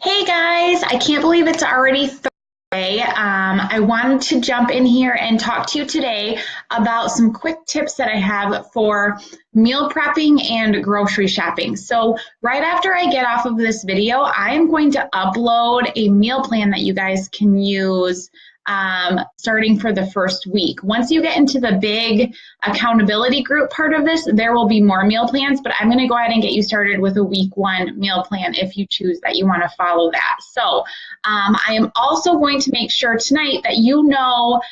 Hey guys, I can't believe it's already Thursday. I wanted to jump in here and talk to you today about some quick tips that I have for meal prepping and grocery shopping. So right after I get off of this video, I am going to upload a meal plan that you guys can use starting for the first week. Once you get into the big accountability group part of this, there will be more meal plans, but I'm going to go ahead and get you started with a week one meal plan if you choose that you want to follow that. So I am also going to make sure tonight that you know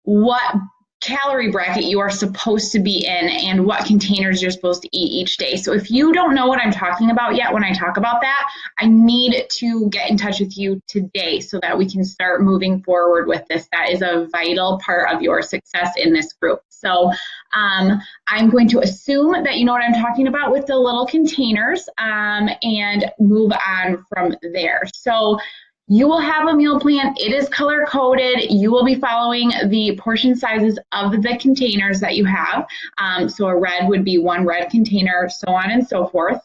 what calorie bracket you are supposed to be in and what containers you're supposed to eat each day. So if you don't know what I'm talking about yet when I talk about that, I need to get in touch with you today so that we can start moving forward with this. That is a vital part of your success in this group. So I'm going to assume that you know what I'm talking about with the little containers and move on from there. So you will have a meal plan. It is color coded. You will be following the portion sizes of the containers that you have. So a red would be one red container, so on and so forth.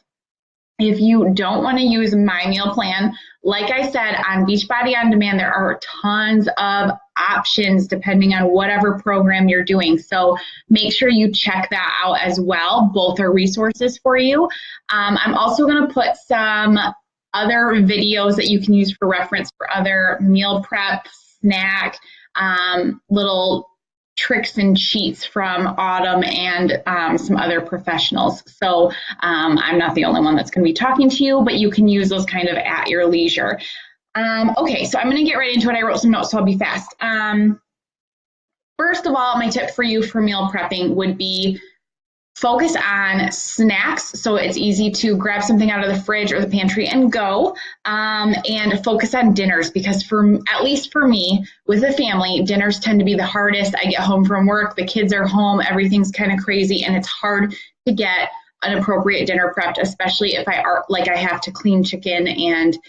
If you don't want to use my meal plan, like I said, on Beachbody On Demand, there are tons of options depending on whatever program you're doing. So make sure you check that out as well. Both are resources for you. I'm also going to put some other videos that you can use for reference for other meal prep, snack, little tricks and cheats from Autumn and some other professionals. So I'm not the only one that's going to be talking to you, but you can use those kind of at your leisure. Okay, so I'm going to get right into it. I wrote some notes, so I'll be fast. First of all, my tip for you for meal prepping would be focus on snacks, so it's easy to grab something out of the fridge or the pantry and go, and focus on dinners, because at least for me, with a family, dinners tend to be the hardest. I get home from work, the kids are home, everything's kind of crazy, and it's hard to get an appropriate dinner prepped, especially if I have to clean chicken and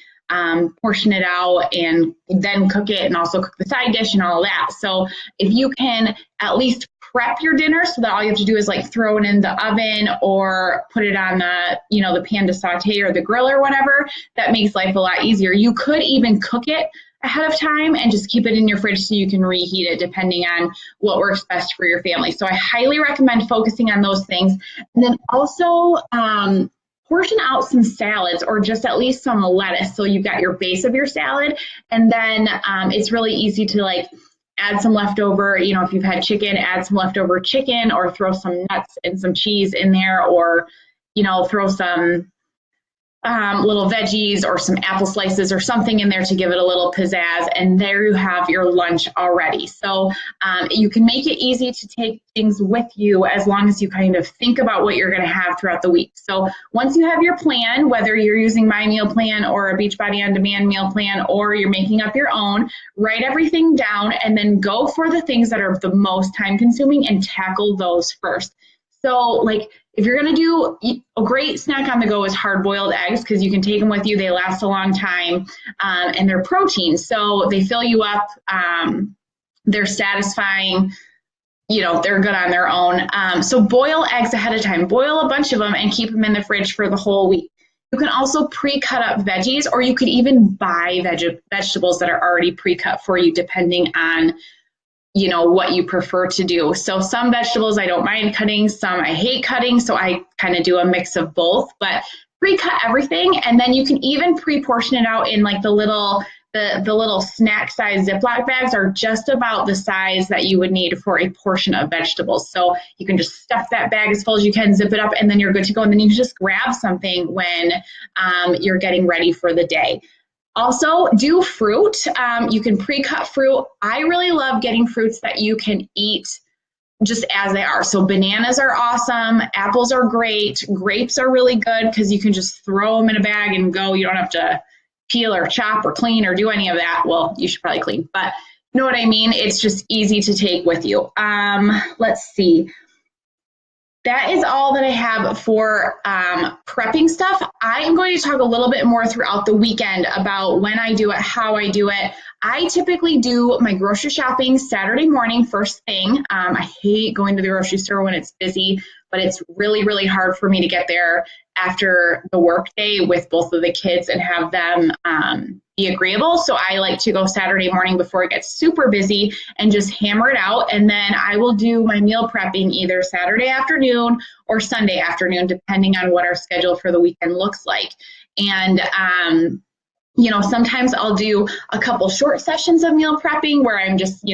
portion it out and then cook it and also cook the side dish and all of that. So if you can at least prep your dinner so that all you have to do is like throw it in the oven or put it on the pan to saute or the grill or whatever, that makes life a lot easier. You could even cook it ahead of time and just keep it in your fridge so you can reheat it depending on what works best for your family. So I highly recommend focusing on those things. And then also portion out some salads or just at least some lettuce so you've got your base of your salad. And then it's really easy to add some leftover, if you've had chicken, add some leftover chicken or throw some nuts and some cheese in there, or, throw some little veggies or some apple slices or something in there to give it a little pizzazz. And there you have your lunch already. So you can make it easy to take things with you as long as you kind of think about what you're going to have throughout the week. So once you have your plan, whether you're using my meal plan or a Beachbody On Demand meal plan, or you're making up your own, write everything down and then go for the things that are the most time consuming and tackle those first. So if you're going to do a great snack on the go is hard-boiled eggs, because you can take them with you. They last a long time, and they're protein. So they fill you up. They're satisfying. They're good on their own. So boil eggs ahead of time. Boil a bunch of them and keep them in the fridge for the whole week. You can also pre-cut up veggies, or you could even buy vegetables that are already pre-cut for you, depending on what you prefer to do. So some vegetables I don't mind cutting, some I hate cutting, so I kind of do a mix of both, but pre-cut everything. And then you can even pre-portion it out in the little snack size Ziploc bags are just about the size that you would need for a portion of vegetables. So you can just stuff that bag as full as you can, zip it up, and then you're good to go. And then you can just grab something when you're getting ready for the day. Also, do fruit. You can pre-cut fruit. I really love getting fruits that you can eat just as they are. So bananas are awesome. Apples are great. Grapes are really good because you can just throw them in a bag and go. You don't have to peel or chop or clean or do any of that. Well, you should probably clean, but you know what I mean? It's just easy to take with you. Let's see. That is all that I have for prepping stuff. I am going to talk a little bit more throughout the weekend about when I do it, how I do it. I typically do my grocery shopping Saturday morning first thing. I hate going to the grocery store when it's busy, but it's really, really hard for me to get there after the workday with both of the kids and have them be agreeable. So I like to go Saturday morning before it gets super busy and just hammer it out. And then I will do my meal prepping either Saturday afternoon or Sunday afternoon, depending on what our schedule for the weekend looks like. And sometimes I'll do a couple short sessions of meal prepping where I'm just,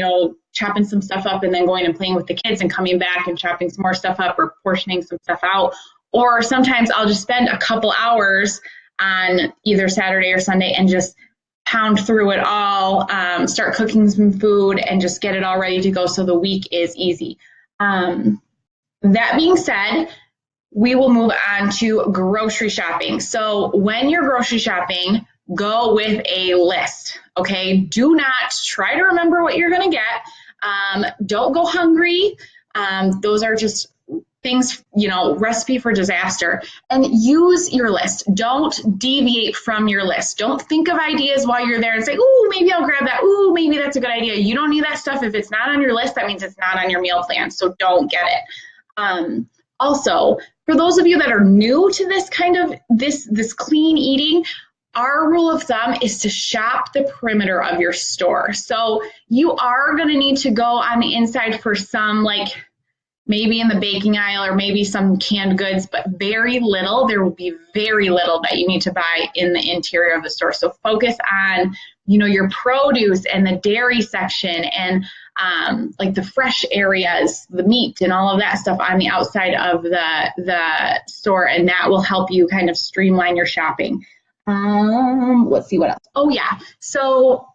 chopping some stuff up and then going and playing with the kids and coming back and chopping some more stuff up or portioning some stuff out. Or sometimes I'll just spend a couple hours on either Saturday or Sunday and just pound through it all, start cooking some food and just get it all ready to go so the week is easy. That being said, we will move on to grocery shopping. So when you're grocery shopping, go with a list, okay? Do not try to remember what you're gonna get. Don't go hungry. Those are just things, recipe for disaster. And use your list. Don't deviate from your list. Don't think of ideas while you're there and say, ooh, maybe I'll grab that. Ooh, maybe that's a good idea. You don't need that stuff. If it's not on your list, that means it's not on your meal plan. So don't get it. Also, for those of you that are new to this kind of this clean eating, our rule of thumb is to shop the perimeter of your store. So you are going to need to go on the inside for some, like maybe in the baking aisle or maybe some canned goods, but very little. There will be very little that you need to buy in the interior of the store. So focus on, your produce and the dairy section and like the fresh areas, the meat and all of that stuff on the outside of the store. And that will help you kind of streamline your shopping. Let's see what else. Oh yeah. So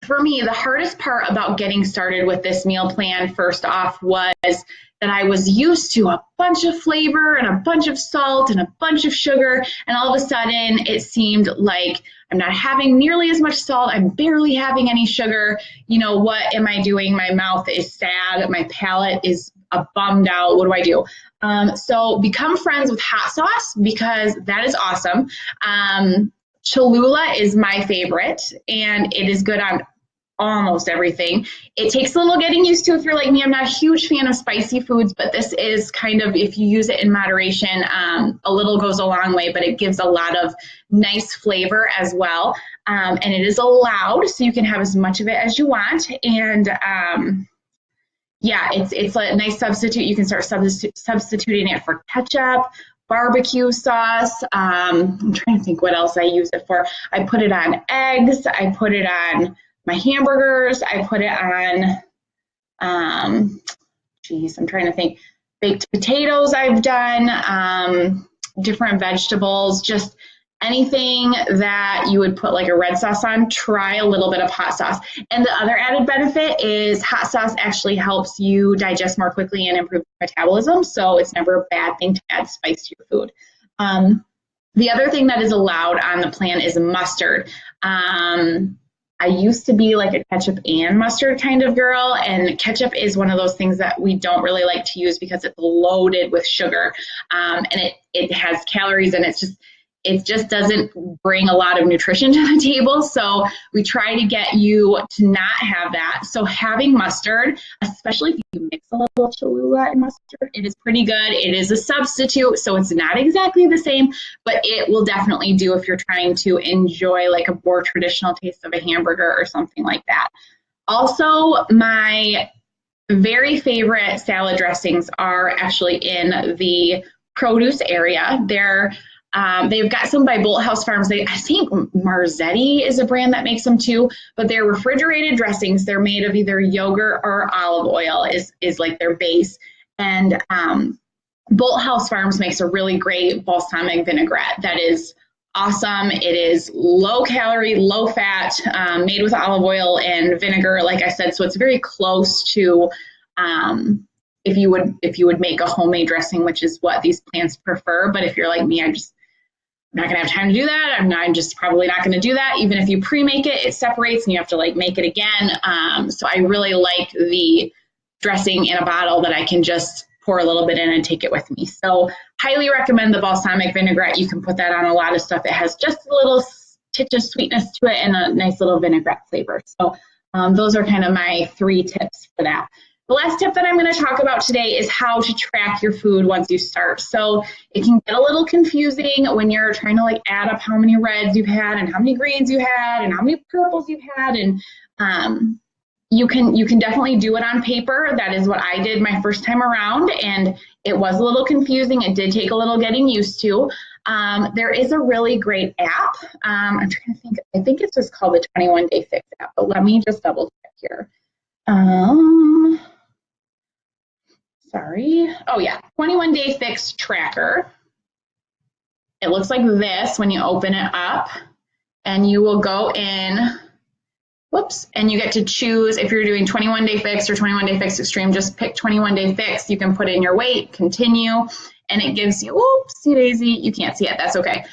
for me, the hardest part about getting started with this meal plan, first off, was that I was used to a bunch of flavor and a bunch of salt and a bunch of sugar. And all of a sudden it seemed like I'm not having nearly as much salt. I'm barely having any sugar. What am I doing? My mouth is sad. My palate is bummed out. What do I do? So become friends with hot sauce because that is awesome. Cholula is my favorite and it is good on almost everything. It takes a little getting used to if you're like me. I'm not a huge fan of spicy foods, but this is kind of, if you use it in moderation, a little goes a long way, but it gives a lot of nice flavor as well. And it is allowed, so you can have as much of it as you want. And it's a nice substitute. You can start substituting it for ketchup, barbecue sauce. I'm trying to think what else I use it for. I put it on eggs. I put it on my hamburgers. I put it on, I'm trying to think, baked potatoes I've done, different vegetables, just anything that you would put like a red sauce on, try a little bit of hot sauce. And the other added benefit is hot sauce actually helps you digest more quickly and improve metabolism. So it's never a bad thing to add spice to your food. The other thing that is allowed on the plan is mustard. I used to be like a ketchup and mustard kind of girl, and ketchup is one of those things that we don't really like to use because it's loaded with sugar, and it has calories, and it just doesn't bring a lot of nutrition to the table. So we try to get you to not have that. So having mustard, especially if you mix a little Cholula and mustard, it is pretty good. It is a substitute, so it's not exactly the same, but it will definitely do if you're trying to enjoy like a more traditional taste of a hamburger or something like that. Also, my very favorite salad dressings are actually in the produce area. They've got some by Bolthouse Farms. I think Marzetti is a brand that makes them too, but they're refrigerated dressings. They're made of either yogurt or olive oil is like their base. And Bolthouse Farms makes a really great balsamic vinaigrette that is awesome. It is low calorie, low fat, made with olive oil and vinegar, like I said. So it's very close to if you would make a homemade dressing, which is what these plants prefer. But if you're like me, I'm not going to have time to do that. I'm just probably not going to do that. Even if you pre-make it, it separates and you have to like make it again. So I really like the dressing in a bottle that I can just pour a little bit in and take it with me. So highly recommend the balsamic vinaigrette. You can put that on a lot of stuff. It has just a little titch of sweetness to it and a nice little vinaigrette flavor. So those are kind of my 3 tips for that. The last tip that I'm going to talk about today is how to track your food once you start. So it can get a little confusing when you're trying to like add up how many reds you've had and how many greens you had and how many purples you've had, and you can definitely do it on paper. That is what I did my first time around, and it was a little confusing. It did take a little getting used to. There is a really great app. I'm trying to think. I think it's just called the 21 Day Fix app, but let me just double check here. Sorry. Oh yeah, 21 Day Fix Tracker. It looks like this when you open it up, and you will go in. Whoops, and you get to choose if you're doing 21 Day Fix or 21 Day Fix Extreme. Just pick 21 Day Fix. You can put in your weight, continue, and it gives you, oopsie daisy, you can't see it, that's okay.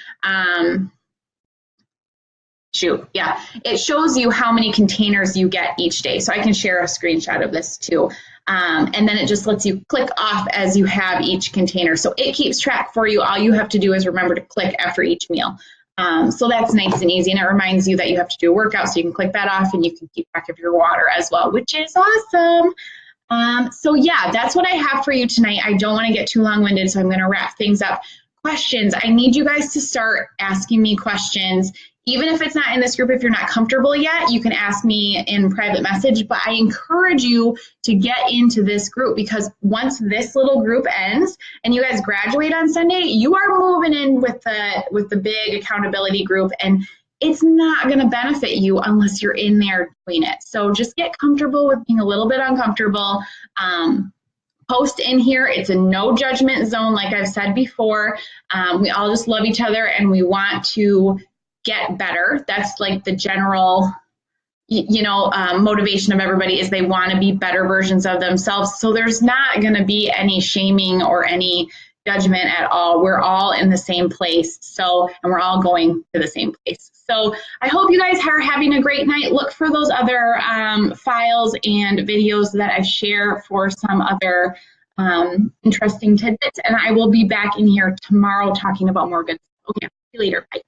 Shoot, yeah, it shows you how many containers you get each day. So I can share a screenshot of this too. And then it just lets you click off as you have each container. So it keeps track for you. All you have to do is remember to click after each meal. So that's nice and easy, and it reminds you that you have to do a workout, so you can click that off and you can keep track of your water as well, which is awesome. So yeah, that's what I have for you tonight. I don't want to get too long-winded, so I'm going to wrap things up. Questions. I need you guys to start asking me questions. Even if it's not in this group, if you're not comfortable yet, you can ask me in private message, but I encourage you to get into this group, because once this little group ends and you guys graduate on Sunday, you are moving in with the big accountability group, and it's not going to benefit you unless you're in there doing it. So just get comfortable with being a little bit uncomfortable. Post in here. It's a no judgment zone, like I've said before. We all just love each other and we want to get better. That's like the general, motivation of everybody, is they want to be better versions of themselves. So there's not going to be any shaming or any judgment at all. We're all in the same place. So, and we're all going to the same place. So I hope you guys are having a great night. Look for those other files and videos that I share for some other interesting tidbits. And I will be back in here tomorrow talking about more good stuff. Okay, see you later. Bye.